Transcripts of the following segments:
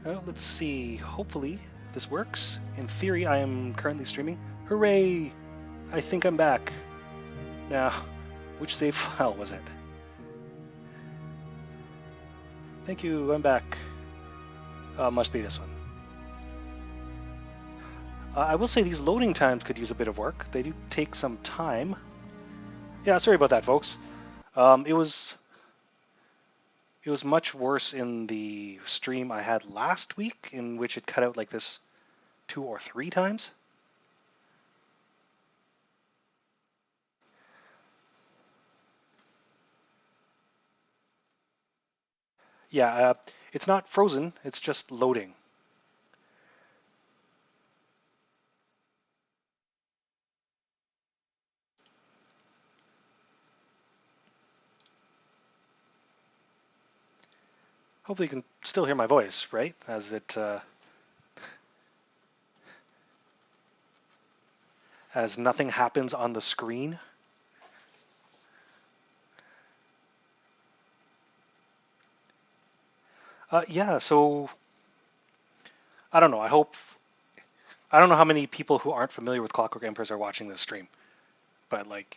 Well, let's see. Hopefully this works. In theory, I am currently streaming. Hooray! I think I'm back. Now, which save file was it? Thank you, I'm back. Must be this one. I will say these loading times could use a bit of work. They do take some time. Yeah, sorry about that, folks. It was much worse in the stream I had last week, in which it cut out like this 2 or 3 times. Yeah, it's not frozen, it's just loading. Hopefully you can still hear my voice, right? As nothing happens on the screen. Yeah, so I don't know. I don't know how many people who aren't familiar with Clockwork Empires are watching this stream, but like,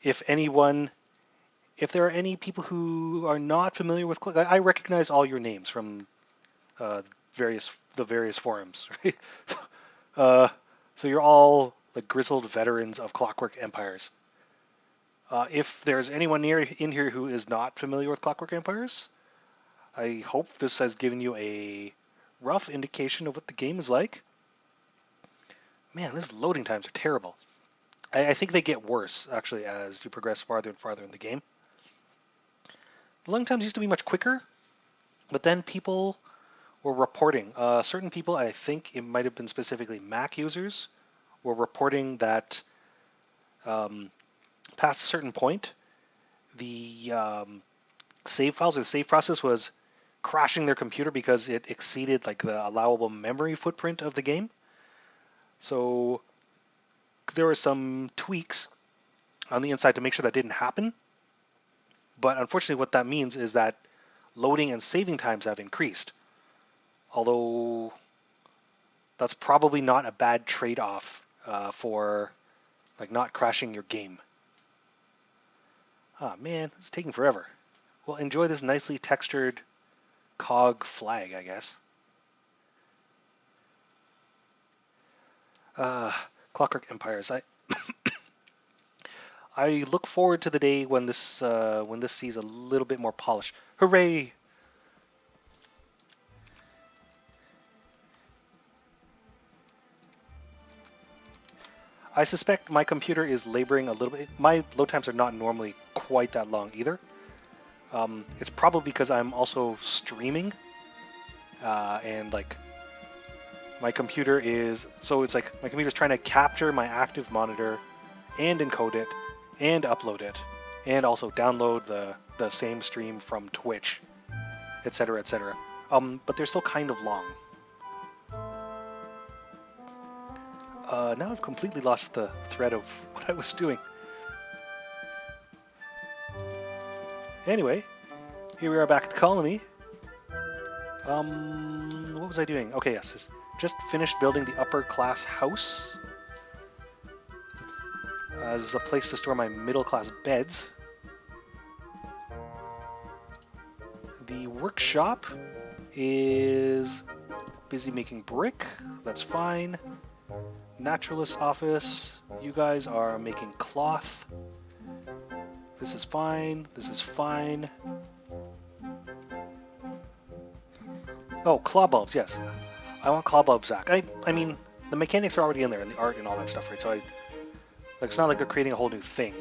if anyone, if there are any people who are not familiar with I recognize all your names from uh, the various forums, right? uh, so you're all like grizzled veterans of Clockwork Empires. If there's anyone in here who is not familiar with Clockwork Empires, I hope this has given you a rough indication of what the game is like. Man, these loading times are terrible. I think they get worse, actually, as you progress farther and farther in the game. The loading times used to be much quicker, but then people were reporting. Certain people, I think it might have been specifically Mac users, were reporting that past a certain point, the save files or the save process was crashing their computer because it exceeded like the allowable memory footprint of the game. So there were some tweaks on the inside to make sure that didn't happen. But unfortunately, what that means is that loading and saving times have increased. Although that's probably not a bad trade-off for like not crashing your game. Ah, man, it's taking forever. Well, enjoy this nicely textured cog flag, I guess. Uh, Clockwork Empires. I look forward to the day when this sees a little bit more polish. Hooray! I suspect my computer is laboring a little bit. My load times are not normally quite that long either. It's probably because I'm also streaming, and like my computer is so it's like my computer's trying to capture my active monitor and encode it and upload it and also download the same stream from Twitch, etc., etc. But they're still kind of long. Now I've completely lost the thread of what I was doing. Anyway, here we are back at the colony. What was I doing? Okay, yes, just finished building the upper class house as a place to store my middle class beds. The workshop is busy making brick. That's fine. Naturalist office. You guys are making cloth. This is fine. This is fine. Oh, claw bulbs, yes. I want claw bulbs back. I mean, the mechanics are already in there, and the art and all that stuff, right? So like, it's not like they're creating a whole new thing.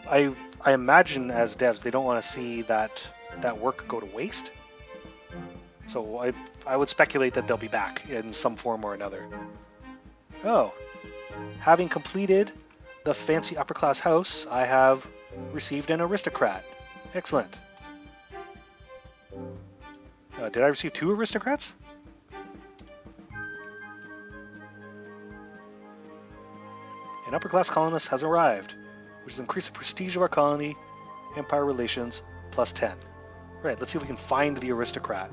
I imagine as devs, they don't want to see that work go to waste. So I would speculate that they'll be back in some form or another. Oh, having completed the fancy upper class house, I have received an aristocrat. Excellent. Did I receive 2 aristocrats? An upper class colonist has arrived, which has increased the prestige of our colony, empire relations, +10. Right, let's see if we can find the aristocrat.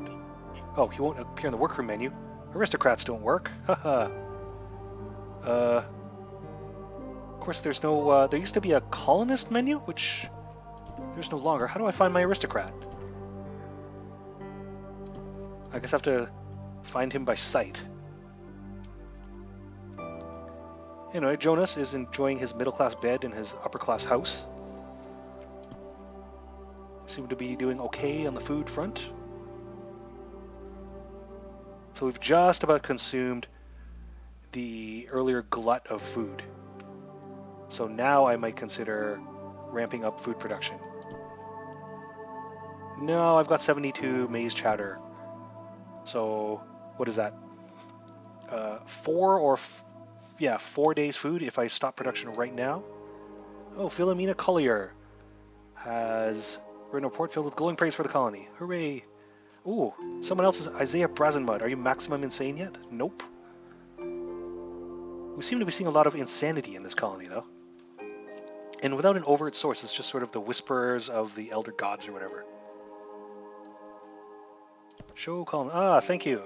Oh, he won't appear in the workroom menu. Aristocrats don't work. Haha. Of course, there's no. There used to be a colonist menu, which there's no longer. How do I find my aristocrat? I guess I have to find him by sight. Anyway, Jonas is enjoying his middle-class bed in his upper-class house. Seem to be doing okay on the food front. So we've just about consumed the earlier glut of food. So now I might consider ramping up food production. No, I've got 72 maize chowder. So what is that? 4 days food if I stop production right now. Oh, Philomena Collier has written a report filled with glowing praise for the colony. Hooray! Ooh, someone else is Isaiah Brazenmud. Are you maximum insane yet? Nope. We seem to be seeing a lot of insanity in this colony, though. And without an overt source, it's just sort of the whispers of the elder gods or whatever. Show colony. Ah, thank you.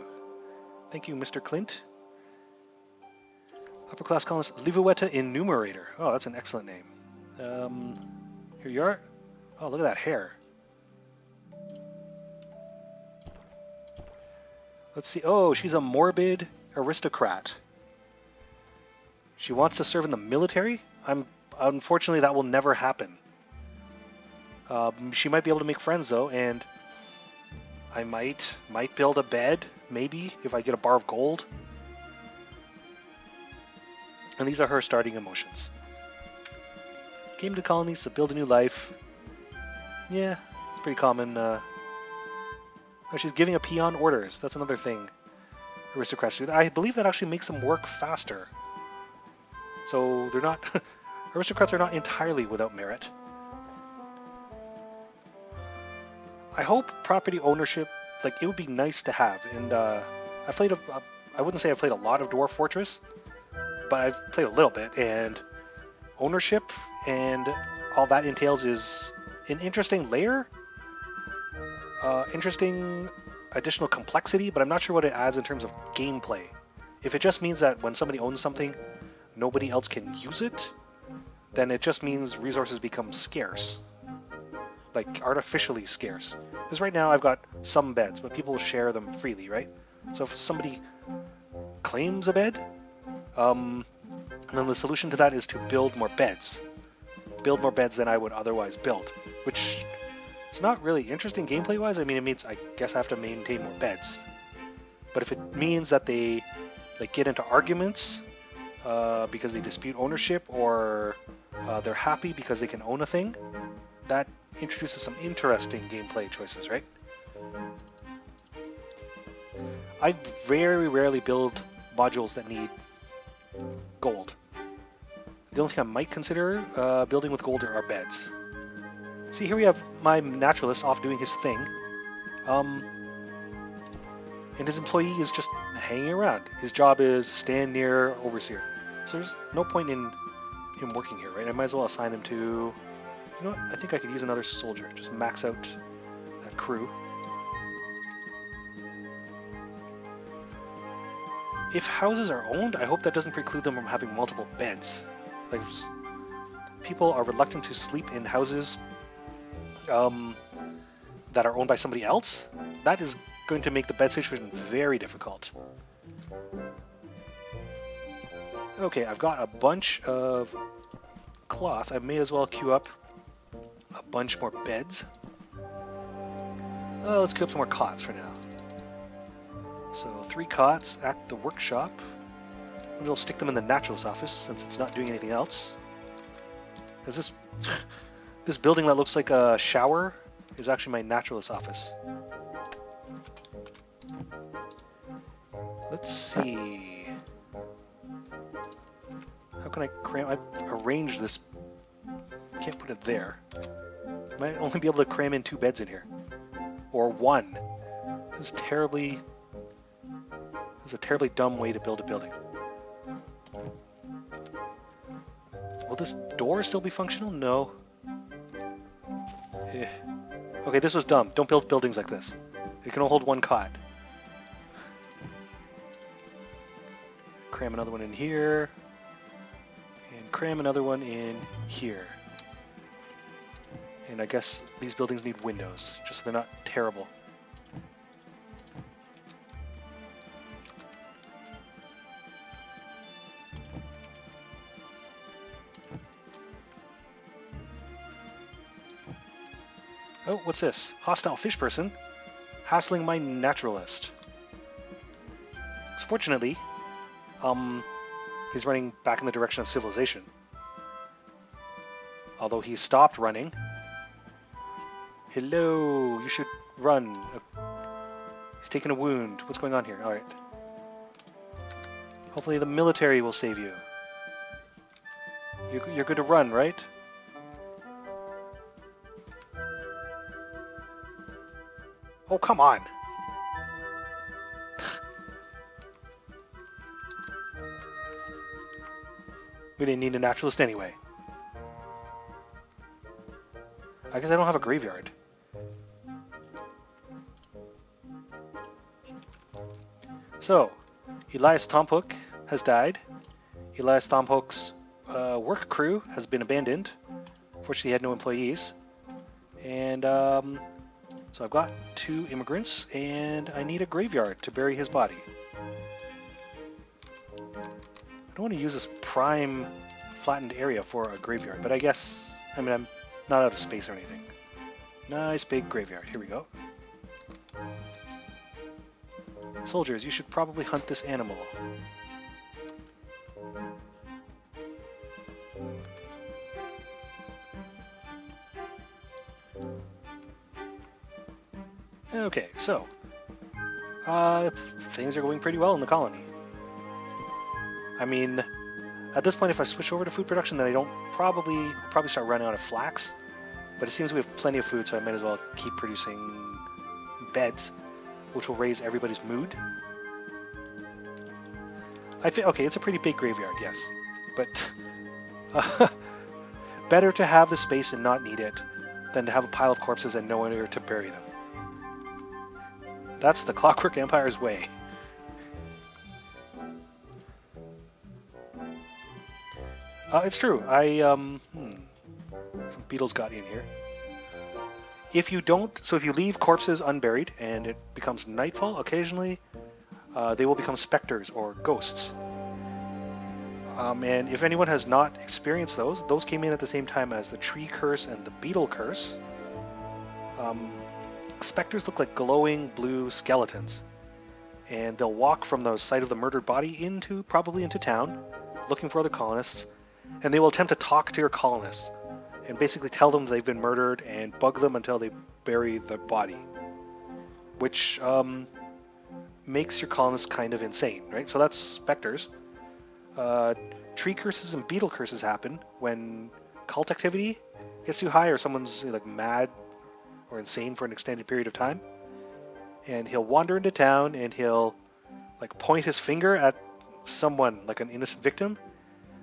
Thank you, Mr. Clint. Upper class colonist Livueta Enumerator. Oh, that's an excellent name. Here you are. Oh, look at that hair. Let's see. Oh, she's a morbid aristocrat. She wants to serve in the military? Unfortunately, that will never happen. She might be able to make friends, though, and I might build a bed, maybe, if I get a bar of gold. And these are her starting emotions. Came to colonies to build a new life. Yeah, it's pretty common. Oh, she's giving a peon orders. That's another thing aristocrats do. I believe that actually makes them work faster. So they're not... aristocrats are not entirely without merit. I hope property ownership, like, it would be nice to have. And I've played I wouldn't say I've played a lot of Dwarf Fortress, but I've played a little bit, and ownership and all that entails is an interesting layer, interesting additional complexity, but I'm not sure what it adds in terms of gameplay. If it just means that when somebody owns something, nobody else can use it, then it just means resources become scarce. Like, artificially scarce. Because right now I've got some beds, but people share them freely, right? So if somebody claims a bed, then the solution to that is to build more beds. Build more beds than I would otherwise build, which is not really interesting gameplay-wise. I mean, it means I guess I have to maintain more beds. But if it means that they get into arguments because they dispute ownership, or they're happy because they can own a thing, that introduces some interesting gameplay choices, right? I very rarely build modules that need gold. The only thing I might consider building with gold are beds. See, here we have my naturalist off doing his thing. And his employee is just hanging around. His job is stand near overseer. So there's no point in him working here, right? I might as well assign him to... You know what? I think I could use another soldier. Just max out that crew. If houses are owned, I hope that doesn't preclude them from having multiple beds. Like, people are reluctant to sleep in houses that are owned by somebody else. That is going to make the bed situation very difficult. Okay, I've got a bunch of cloth. I may as well queue up a bunch more beds. Let's queue up some more cots for now. So 3 cots at the workshop. Maybe I'll stick them in the naturalist office since it's not doing anything else. Is this this building that looks like a shower is actually my naturalist office. Let's see. How can I cram? I arranged this. Can't put it there. Might only be able to cram in 2 beds in here, or 1. This is terribly. This is a terribly dumb way to build a building. Will this door still be functional? No. Okay, this was dumb. Don't build buildings like this. It can only hold one cot. Cram another one in here. And cram another one in here. And I guess these buildings need windows, just so they're not terrible. Oh, what's this? Hostile fish person hassling my naturalist. So fortunately, he's running back in the direction of civilization. Although he stopped running. Hello, you should run. He's taken a wound. What's going on here? Alright. Hopefully the military will save you. You're good to run, right? Oh, come on! We didn't need a naturalist anyway. I guess I don't have a graveyard. So, Elias Tomhook has died. Elias Tomhook's work crew has been abandoned. Fortunately, he had no employees. And so I've got 2 immigrants, and I need a graveyard to bury his body. I don't want to use this prime flattened area for a graveyard, but I guess, I mean, I'm not out of space or anything. Nice big graveyard. Here we go. Soldiers, you should probably hunt this animal. Okay, so things are going pretty well in the colony. I mean, at this point, if I switch over to food production, then I don't probably start running out of flax. But it seems we have plenty of food, so I might as well keep producing beds, which will raise everybody's mood. Okay, it's a pretty big graveyard, yes, but better to have the space and not need it than to have a pile of corpses and nowhere to bury them. That's the Clockwork Empire's way. It's true. Some beetles got in here. If you leave corpses unburied and it becomes nightfall, occasionally they will become specters or ghosts. And if anyone has not experienced those came in at the same time as the tree curse and the beetle curse. Specters look like glowing blue skeletons, and they'll walk from the site of the murdered body probably into town, looking for other colonists, and they will attempt to talk to your colonists and basically tell them they've been murdered and bug them until they bury the body, which makes your colonists kind of insane, right? So that's specters. Tree curses and beetle curses happen when cult activity gets too high or someone's like mad or insane for an extended period of time, and he'll wander into town and he'll like point his finger at someone, like an innocent victim.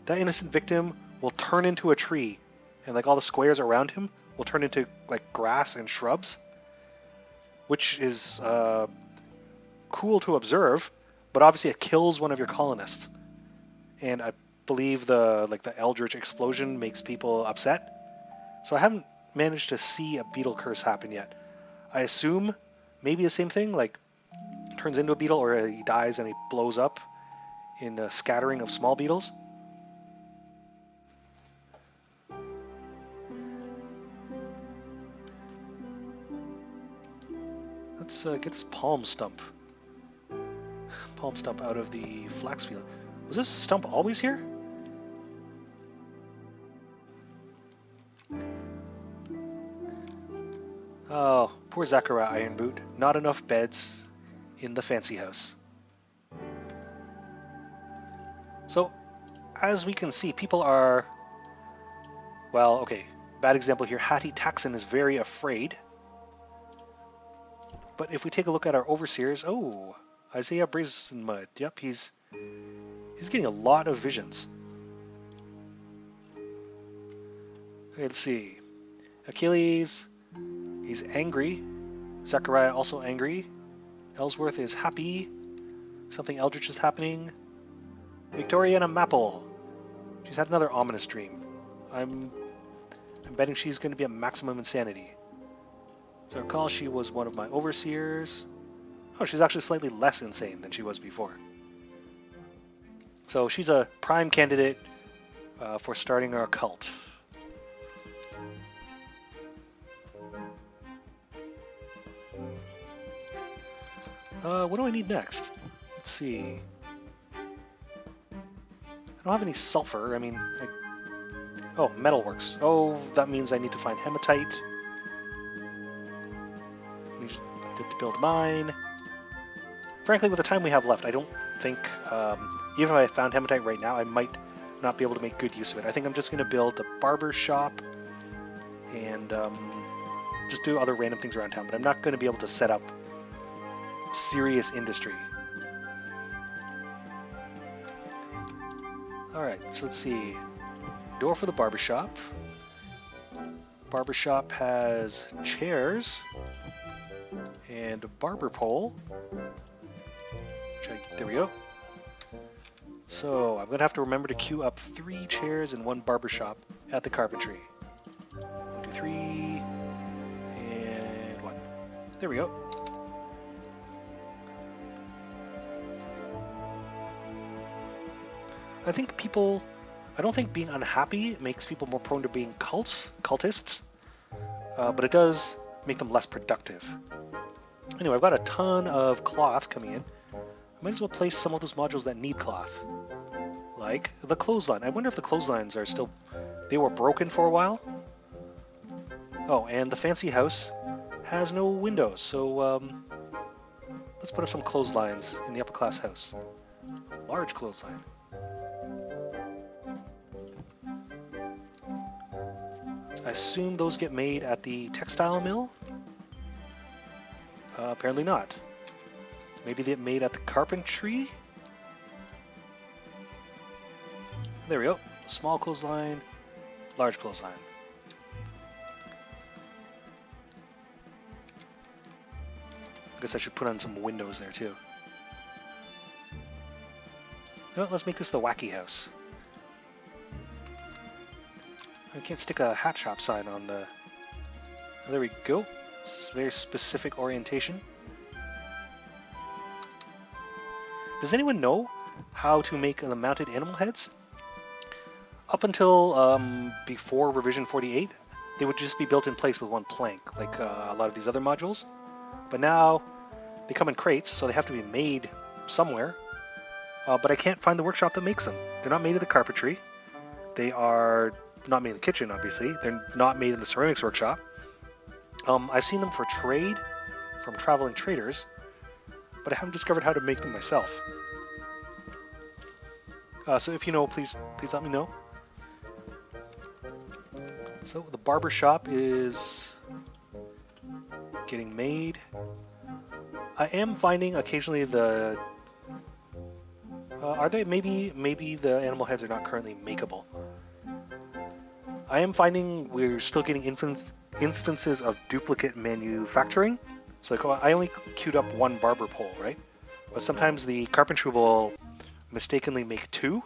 That innocent victim will turn into a tree, and like all the squares around him will turn into like grass and shrubs, which is cool to observe, but obviously it kills one of your colonists. And I believe the eldritch explosion makes people upset. So I haven't managed to see a beetle curse happen yet. I assume maybe the same thing, like turns into a beetle, or he dies and he blows up in a scattering of small beetles. Let's get this palm stump out of the flax field. Was this stump always here? Oh, poor Zachariah Ironboot. Not enough beds in the fancy house. So, as we can see, people are... Well, okay, bad example here. Hattie Taxon is very afraid. But if we take a look at our overseers... Oh, Isaiah Brazenmud. Yep, he's getting a lot of visions. Okay, let's see. Achilles... He's angry. Zechariah also angry. Ellsworth is happy. Something eldritch is happening. Victoriana Maple. She's had another ominous dream. I'm betting she's going to be at maximum insanity. So I recall she was one of my overseers. Oh, she's actually slightly less insane than she was before. So she's a prime candidate for starting our cult. What do I need next? Let's see. I don't have any sulfur. I mean, oh, metalworks. Oh, that means I need to find hematite. Need to build a mine. Frankly, with the time we have left, I don't think, even if I found hematite right now, I might not be able to make good use of it. I think I'm just going to build a barber shop and just do other random things around town, but I'm not going to be able to set up serious industry. Alright, so let's see. Door for the barbershop. Barbershop has chairs and a barber pole. There we go. So I'm going to have to remember to queue up 3 chairs and 1 barbershop at the carpentry. 1, 2, 3, and 1. There we go. I don't think being unhappy makes people more prone to being cultists, but it does make them less productive. Anyway, I've got a ton of cloth coming in. I might as well place some of those modules that need cloth. Like the clothesline. I wonder if the clotheslines are still... They were broken for a while. Oh, and the fancy house has no windows, so let's put up some clotheslines in the upper class house. Large clothesline. I assume those get made at the textile mill? Apparently not. Maybe they get made at the carpentry? There we go. Small clothesline, large clothesline. I guess I should put on some windows there too. No, let's make this the wacky house. I can't stick a hat shop sign on the... Oh, there we go. It's very specific orientation. Does anyone know how to make the mounted animal heads? Up until before revision 48, they would just be built in place with 1 plank, like a lot of these other modules. But now they come in crates, so they have to be made somewhere. But I can't find the workshop that makes them. They're not made in the carpentry. They are not made in the kitchen, obviously. They're not made in the ceramics workshop. I've seen them for trade from traveling traders, but I haven't discovered how to make them myself. So if you know, please let me know. So the barber shop is getting made. I am finding occasionally the... are they? Maybe the animal heads are not currently makeable. I am finding we're still getting instances of duplicate manufacturing. So like, I only queued up 1 barber pole, right? But sometimes the carpentry will mistakenly make 2.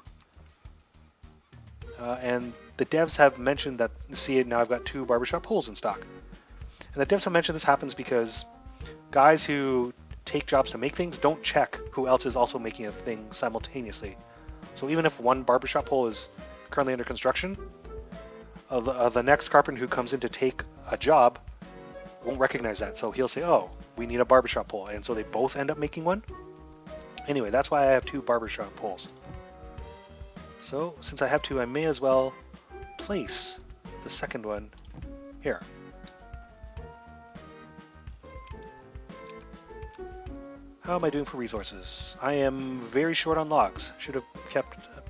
And the devs have mentioned that, see, now I've got 2 barbershop poles in stock. And the devs have mentioned this happens because guys who take jobs to make things don't check who else is also making a thing simultaneously. So even if 1 barbershop pole is currently under construction, the next carpenter who comes in to take a job won't recognize that. So he'll say, oh, we need a barbershop pole. And so they both end up making 1. Anyway, that's why I have 2 barbershop poles. So since I have 2, I may as well place the second one here. How am I doing for resources? I am very short on logs. Should have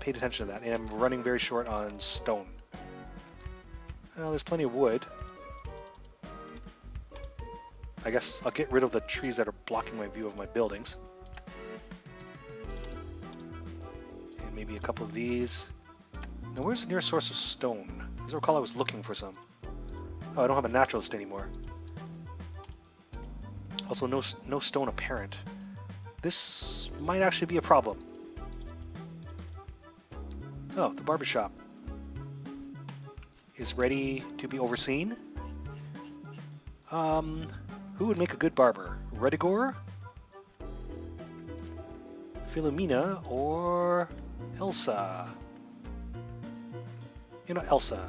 paid attention to that. And I'm running very short on stone. Well, there's plenty of wood. I guess I'll get rid of the trees that are blocking my view of my buildings. And maybe a couple of these. Now, where's the nearest source of stone? As I recall, I was looking for some. Oh, I don't have a naturalist anymore. Also, no stone apparent. This might actually be a problem. Oh, the barbershop is ready to be overseen. Who would make a good barber? Redigor, Philomena, or Elsa? You know, Elsa.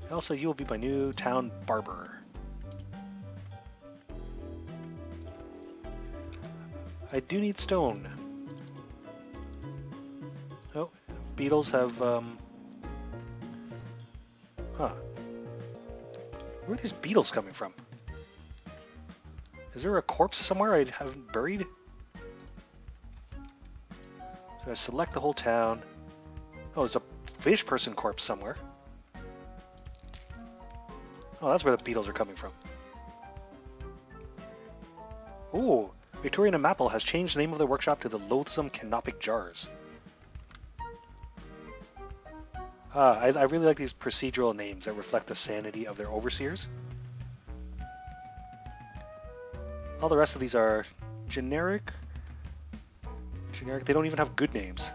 Elsa, you will be my new town barber. I do need stone. Oh, beetles have, Huh. Where are these beetles coming from? Is there a corpse somewhere I haven't buried? So I select the whole town. Oh, there's a fish person corpse somewhere. Oh, that's where the beetles are coming from. Ooh, Victorian Maple has changed the name of the workshop to the Loathsome Canopic Jars. I really like these procedural names that reflect the sanity of their overseers. All the rest of these are generic. They don't even have good names.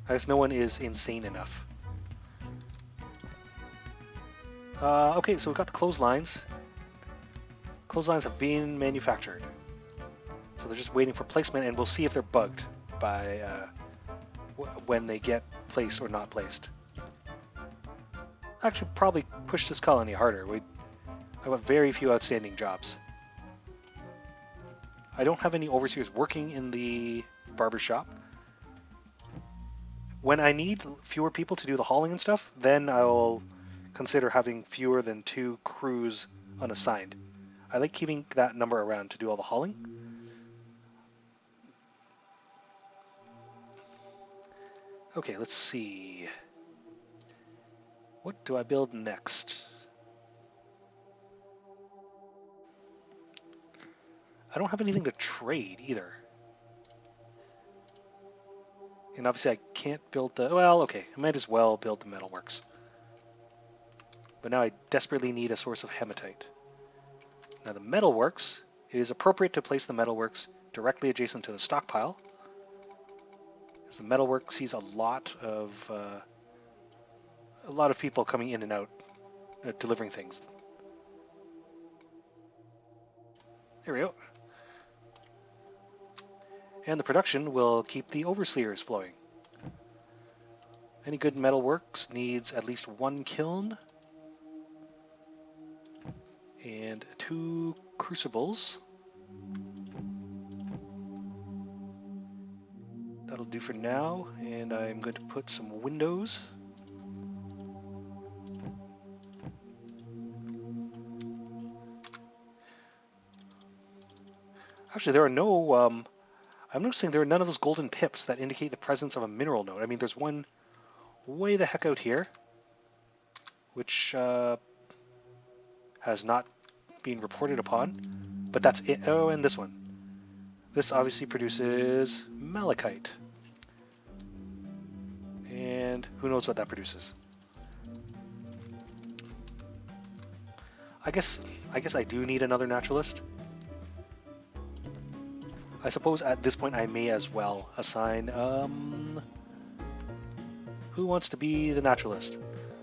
I guess no one is insane enough. Okay, so we've got the clotheslines. Clotheslines have been manufactured. So they're just waiting for placement, and we'll see if they're bugged by when they get placed or not placed. Actually, probably push this colony harder. I have very few outstanding jobs. I don't have any overseers working in the barbershop. When I need fewer people to do the hauling and stuff, then I'll consider having fewer than 2 crews unassigned. I like keeping that number around to do all the hauling. Okay, let's see. What do I build next? I don't have anything to trade either. And obviously I can't build the... Well, okay, I might as well build the metalworks. But now I desperately need a source of hematite. Now the metalworks, it is appropriate to place the metalworks directly adjacent to the stockpile, as the metalwork sees a lot of people coming in and out, delivering things. There we go. And the production will keep the overseers flowing. Any good metalworks needs at least 1 kiln and 2 crucibles. That'll do for now, and I'm going to put some windows. Actually, there are no... I'm noticing there are none of those golden pips that indicate the presence of a mineral node. I mean, there's one way the heck out here, which has not been reported upon, but that's it. Oh, and this one. This obviously produces malachite. And who knows what that produces. I guess I do need another naturalist. I suppose at this point I may as well assign, who wants to be the naturalist?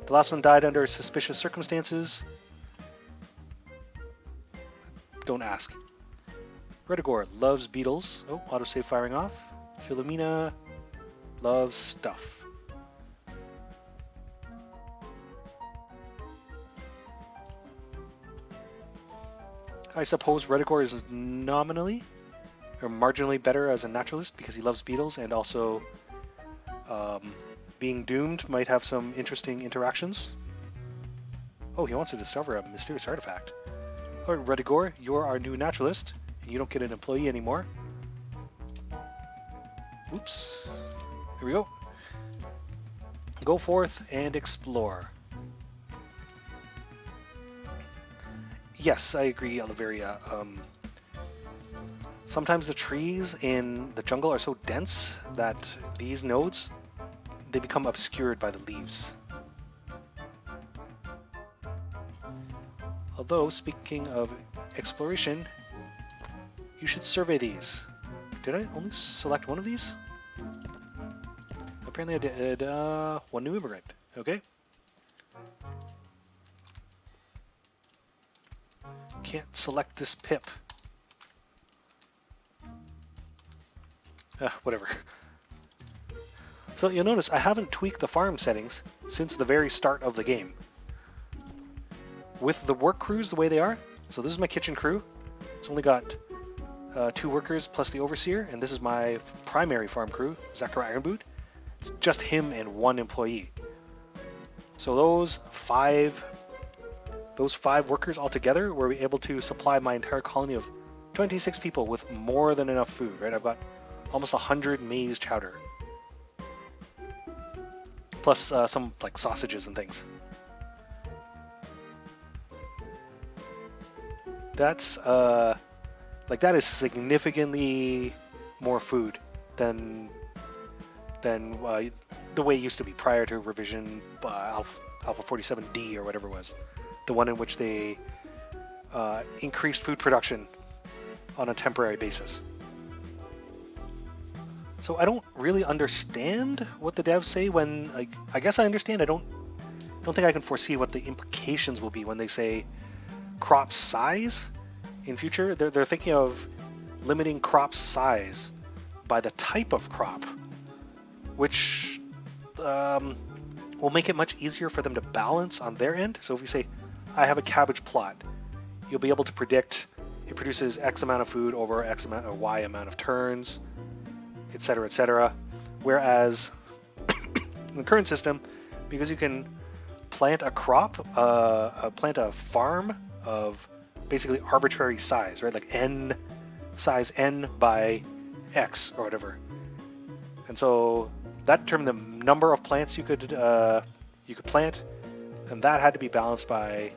The last one died under suspicious circumstances. Don't ask. Redigor loves beetles. Oh, autosave firing off. Philomena loves stuff. I suppose Redigor is nominally or marginally better as a naturalist because he loves beetles, and also being doomed might have some interesting interactions. Oh, he wants to discover a mysterious artifact. All right, Redigor, you're our new naturalist, and you don't get an employee anymore. Oops. Here we go. Go forth and explore. Yes, I agree, Oliveria. Sometimes the trees in the jungle are so dense that these nodes, they become obscured by the leaves. Although, speaking of exploration, you should survey these. Did I only select one of these? Apparently I did. One new immigrant. Okay. Can't select this pip. Whatever. So you'll notice I haven't tweaked the farm settings since the very start of the game. With the work crews the way they are, so this is my kitchen crew. It's only got 2 workers plus the overseer, and this is my primary farm crew, Zachariah Ironboot. It's just him and 1 employee. So those five workers altogether were able to supply my entire colony of 26 people with more than enough food, right? I've got almost 100 maize chowder. Plus some like sausages and things. That's that is significantly more food than the way it used to be prior to revision Alpha 47D or whatever it was, the one in which they increased food production on a temporary basis. So I don't really understand what the devs say when, like, I guess I understand. I don't think I can foresee what the implications will be when they say crop size in future. They're thinking of limiting crop size by the type of crop, which will make it much easier for them to balance on their end. So if you say, I have a cabbage plot, you'll be able to predict it produces X amount of food over X amount or Y amount of turns, etc., etc. Whereas in the current system, because you can plant a crop, plant a farm of basically arbitrary size, right? Like n size n by x or whatever, and so that determined the number of plants you could plant, and that had to be balanced by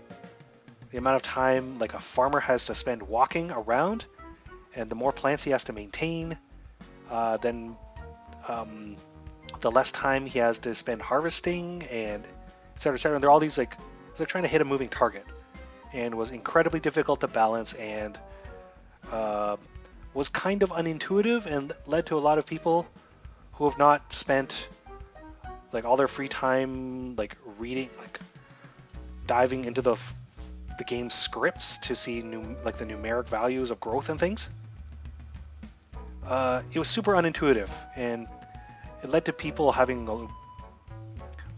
the amount of time like a farmer has to spend walking around, and the more plants he has to maintain, then the less time he has to spend harvesting, and et cetera, et cetera. And there are all these it's like trying to hit a moving target, and was incredibly difficult to balance, and was kind of unintuitive, and led to a lot of people who have not spent like all their free time like reading, like diving into the game's scripts to see the numeric values of growth and things. It was super unintuitive, and it led to people having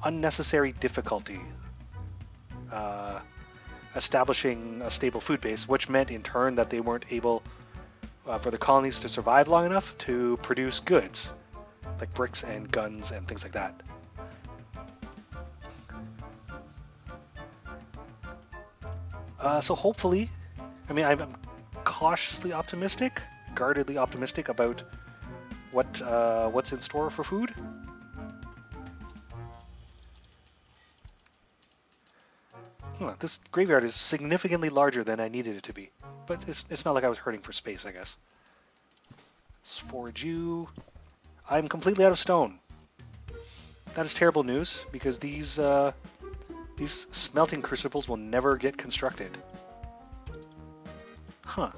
unnecessary difficulty establishing a stable food base, which meant in turn that they weren't able for the colonies to survive long enough to produce goods like bricks and guns and things like that. So hopefully, I mean, I'm cautiously optimistic, guardedly optimistic about what's in store for food. This graveyard is significantly larger than I needed it to be, but it's not like I was hurting for space, I guess. Let's forge you. I'm completely out of stone. That is terrible news, because these smelting crucibles will never get constructed. Huh.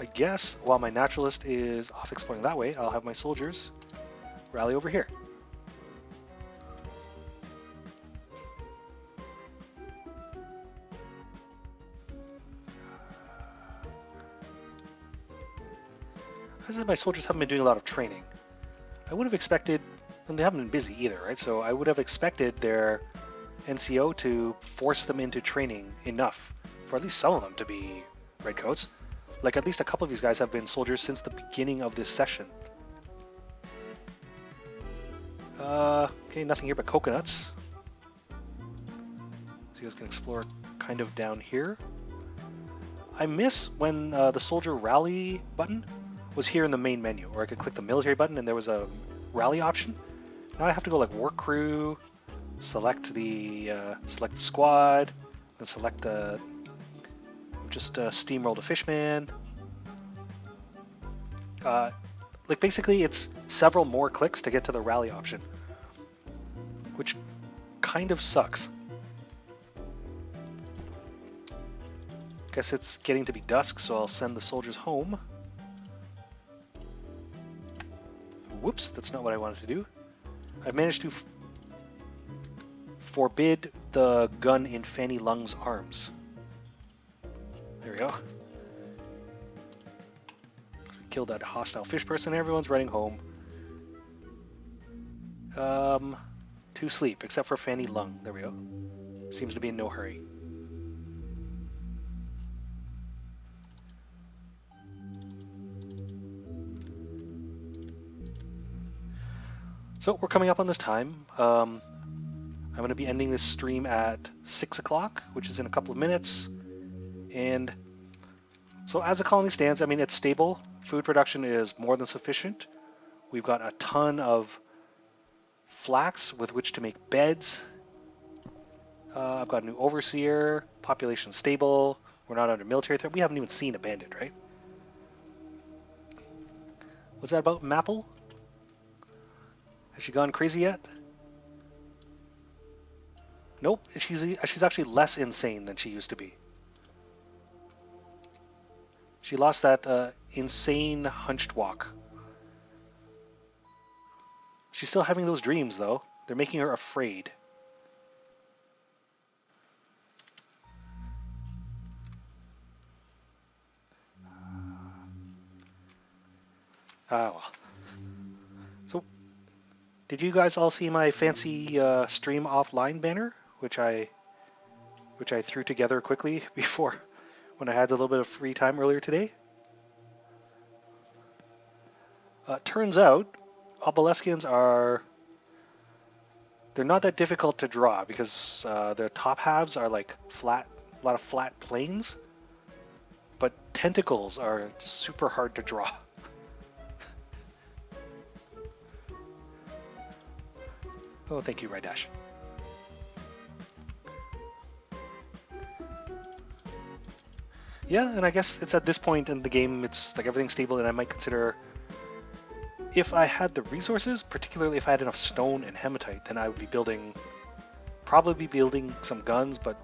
I guess while my naturalist is off exploring that way, I'll have my soldiers rally over here. I said my soldiers haven't been doing a lot of training. I would have expected, and they haven't been busy either, right? So I would have expected their NCO to force them into training enough for at least some of them to be redcoats. Like, at least a couple of these guys have been soldiers since the beginning of this session. Okay, nothing here but coconuts. So you guys can explore kind of down here. I miss when the soldier rally button was here in the main menu, or I could click the military button and there was a rally option. Now I have to go like work crew, select the squad, then select the just steamroll to fishman, Like basically it's several more clicks to get to the rally option, which kind of sucks. Guess it's getting to be dusk, so I'll send the soldiers home. Whoops, that's not what I wanted to do. I've managed to forbid the gun in Fanny Lung's arms. There we go. Killed that hostile fish person. Everyone's running home. To sleep, except for Fanny Lung. There we go. Seems to be in no hurry. So we're coming up on this time. I'm going to be ending this stream at 6 o'clock, which is in a couple of minutes. And so as the colony stands, I mean, it's stable. Food production is more than sufficient. We've got a ton of flax with which to make beds. I've got a new overseer. Population stable. We're not under military threat. We haven't even seen a bandit, right? Was that about Maple? Has she gone crazy yet? Nope. She's actually less insane than she used to be. She lost that insane hunched walk. She's still having those dreams, though. They're making her afraid. Ah, well. So, did you guys all see my fancy stream offline banner, which I threw together quickly before when I had a little bit of free time earlier today? Turns out, Obeliskians they're not that difficult to draw because their top halves are like flat, a lot of flat planes, but tentacles are super hard to draw. Oh, thank you, Rydash. Yeah, and I guess it's at this point in the game, it's like everything's stable, and I might consider, if I had the resources, particularly if I had enough stone and hematite, then I would be probably be building some guns, but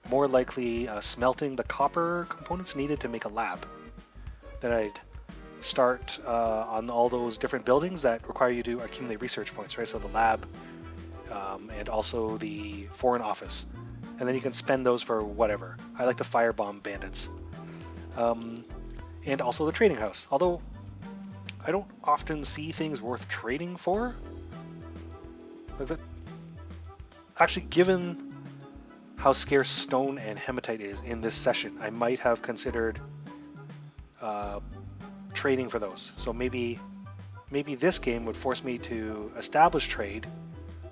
more likely smelting the copper components needed to make a lab. Then I'd start on all those different buildings that require you to accumulate research points, right? So the lab and also the foreign office. And then you can spend those for whatever. I like to firebomb bandits. And also the trading house. Although I don't often see things worth trading for. Actually, given how scarce stone and hematite is in this session, I might have considered trading for those. So maybe this game would force me to establish trade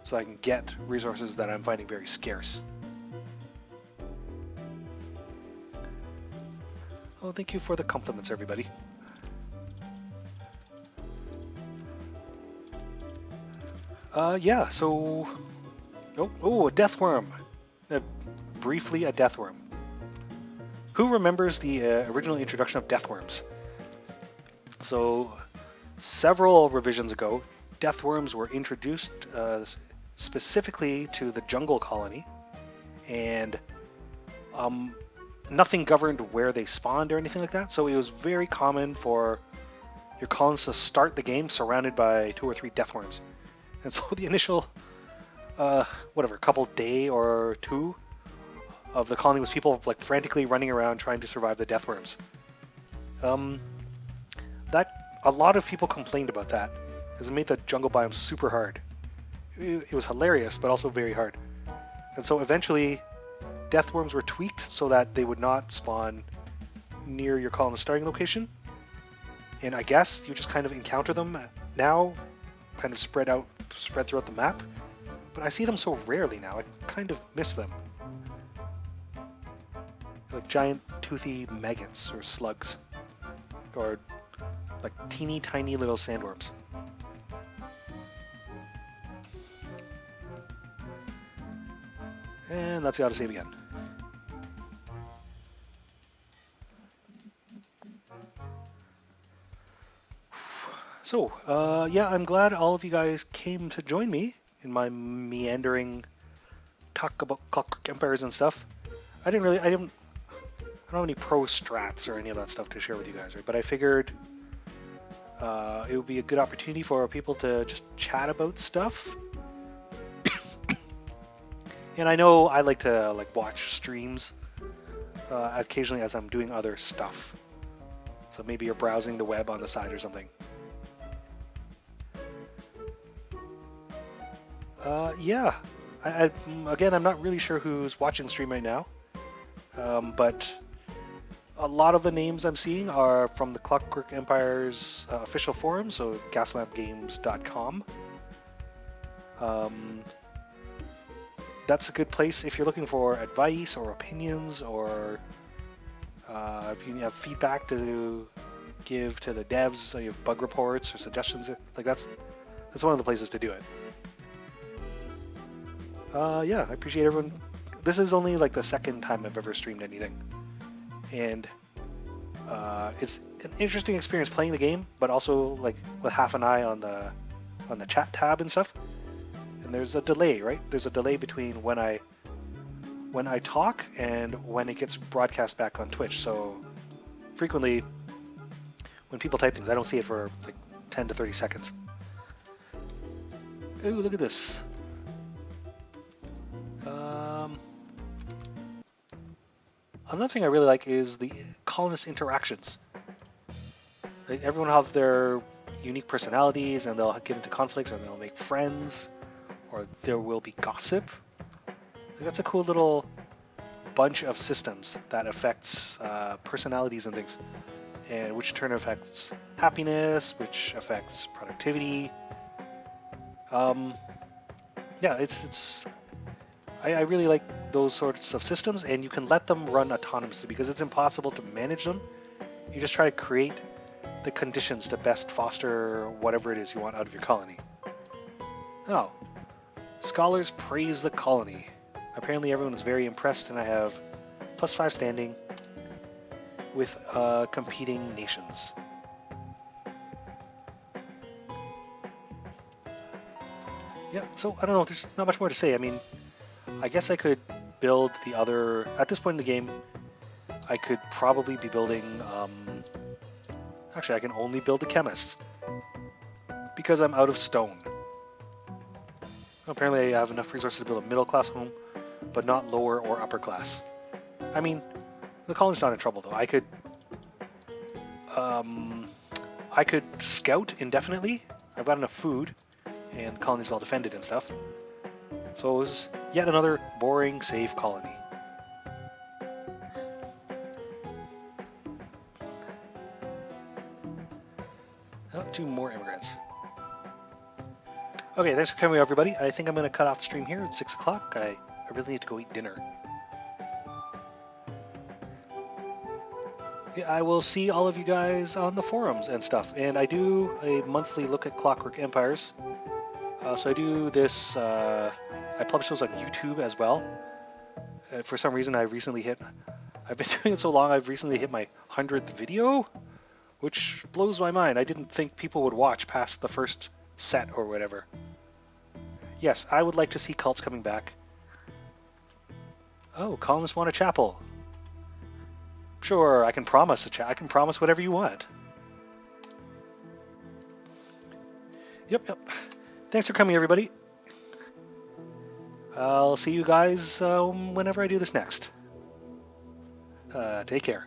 so I can get resources that I'm finding very scarce. Oh, thank you for the compliments, everybody. Yeah, so... Oh, a death worm. Briefly, a death worm. Who remembers the original introduction of death worms? So, several revisions ago, death worms were introduced specifically to the jungle colony, and nothing governed where they spawned or anything like that, so it was very common for your colonists to start the game surrounded by 2 or 3 death worms. And so the initial, couple day or two of the colony was people like frantically running around trying to survive the death worms. That a lot of people complained about that, because it made the jungle biome super hard. It was hilarious, but also very hard. And so eventually, death worms were tweaked so that they would not spawn near your colonist starting location. And I guess you just kind of encounter them now, kind of spread throughout the map. But I see them so rarely now, I kind of miss them. Like giant toothy maggots or slugs. Or like teeny tiny little sandworms. And that's got to save again. Yeah, I'm glad all of you guys came to join me in my meandering talk about Clockwork Empires and stuff. I don't have any pro strats or any of that stuff to share with you guys, right? But I figured it would be a good opportunity for people to just chat about stuff. And I know I like to watch streams occasionally as I'm doing other stuff. So maybe you're browsing the web on the side or something. Yeah. Again, I'm not really sure who's watching the stream right now, but a lot of the names I'm seeing are from the Clockwork Empires official forum, so gaslampgames.com. That's a good place if you're looking for advice or opinions, or if you have feedback to give to the devs, so you have bug reports or suggestions. That's one of the places to do it. Yeah, I appreciate everyone. This is only the second time I've ever streamed anything, and it's an interesting experience playing the game, but also with half an eye on the chat tab and stuff. And there's a delay, right? There's a delay between when I talk and when it gets broadcast back on Twitch. So frequently, when people type things, I don't see it for 10 to 30 seconds. Ooh, look at this. Another thing I really like is the colonist interactions. Everyone will have their unique personalities, and they'll get into conflicts, and they'll make friends, or there will be gossip. That's a cool little bunch of systems that affects personalities and things, and which in turn affects happiness, which affects productivity. Yeah, I really like those sorts of systems, and you can let them run autonomously because it's impossible to manage them. You just try to create the conditions to best foster whatever it is you want out of your colony. Oh, scholars praise the colony. Apparently everyone is very impressed, and I have +5 standing with competing nations. Yeah, so I don't know, there's not much more to say. I mean, I guess I could build the other... At this point in the game, I could probably be building... Actually, I can only build the chemists because I'm out of stone. Apparently I have enough resources to build a middle-class home, but not lower or upper class. I mean, the colony's not in trouble, though. I could scout indefinitely. I've got enough food, and the colony's well defended and stuff. So it was yet another boring, safe colony. Oh, 2 more immigrants. Okay, thanks for coming, everybody. I think I'm going to cut off the stream here. It's 6 o'clock. I really need to go eat dinner. Yeah, I will see all of you guys on the forums and stuff. And I do a monthly look at Clockwork Empires. So I do this, I publish those on YouTube as well. For some reason, I've been doing it so long, I've recently hit my 100th video, which blows my mind. I didn't think people would watch past the first set or whatever. Yes, I would like to see cults coming back. Oh, colonists want a chapel. Sure, I can promise I can promise whatever you want. Yep. Thanks for coming, everybody. I'll see you guys whenever I do this next. Take care.